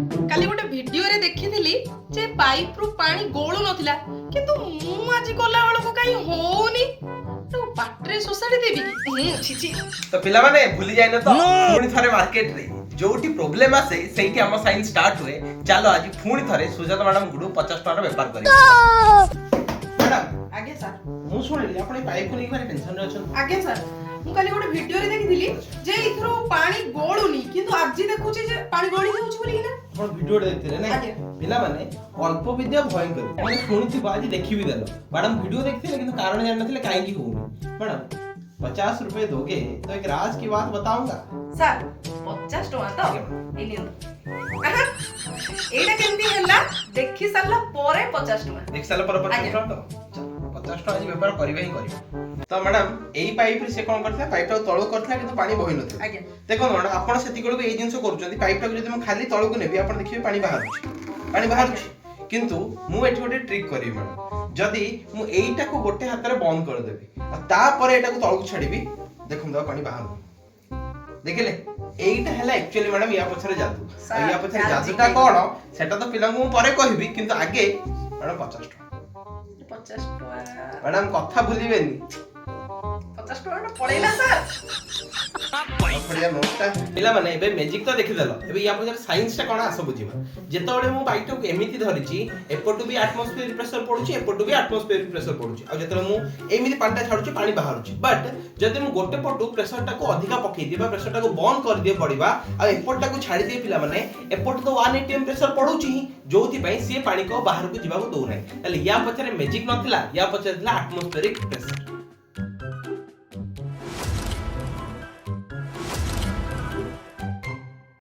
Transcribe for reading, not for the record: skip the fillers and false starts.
काली गोटे वीडियो रे देखिथिली जे पाइप रु पानी गोळू नथिला किंतु मु आज कोला वाला को काई होउनी तो पाटरे सोसाडी देबी छी छी तो पिला माने भूली जाय न तो पुणी थरे मार्केट रे जोटी प्रॉब्लम आसे सेठी हम साइंस स्टार्ट हुए चलो आज पुणी थरे सुजाता मैडम गुडू 50 टका व्यापार करी मैडम आगे सर मु सुनिली आपण पाइप को लेके टेंशन रे अछन आगे सर मु काली गोटे वीडियो रे देखिथिली जे इथरो पानी गोळूनी किंतु आज देखुची जे पानी गोळी होउची बोली ना आपण वीडियो देखते ना पिला माने अल्प विद्या भयंकर माने सुनिथि बाजी देखि भी देलो मैडम वीडियो देखते लेकिन कारण जान नथिले काहे की होउनी मैडम 50 रुपए दोगे तो एक राज की बात बताऊंगा सर 50 टका तो एनी एटा केमती हल्ला देखि साला परे 50 टका देख साला पर 50 टका तो 50 टका जी व्यापार करबे ही करबे तो मैडम एई पाइप से कोन करथला पाइप टा तळो करथला किंतु पानी बहि नथि आज्ञा देखो मैडम आपण सेति कोल एई जिंस करूचंदी पाइप टा जदि हम खाली तळो को नेबी आपण देखिबे पानी बाहर किंतु मु एठी गोटे ट्रिक करी मैडम जदि मु एईटा को गोटे हाथ रे बंद कर देबी आ ता परे एटा को तळो को छाडीबी देखम दो पानी बाहर देखले एईटा हला एक्चुअली मैडम या पछरे जादू या पछरे जादूटा कोन सेटा तो पिला मु परे कहबी किंतु आगे मैडम 50 टका मैडम कथा भूलिबेनी 50 टका पड़ेला सर बढ़िया नोटटा पिला माने एबे मैजिक तो देखि देलो एबे या पछरे साइंस टा कोन आसो बुझिबा जेतबेले मु बाइक टो एमिति धरिची एपटु भी एटमॉस्फेरिक प्रेशर पडुची एपटु भी एटमॉस्फेरिक प्रेशर पडुची आ जेतबेले मु एमिति पानीटा छाडुची पानी बाहरुची बट जदि मु गोटे पटु प्रेशर टा को अधिका पकई दिबा प्रेशर टा को बंद कर दिए पड़िबा आ एपट टा को छाडी दे पिला माने एपट तो 1 एटीएम प्रेशर पडुची जोथि पई से पानी को बाहर को जिबा को दउ नै ताले या पछरे मैजिक नथिला या पछरे थिला एटमॉस्फेरिक प्रेशर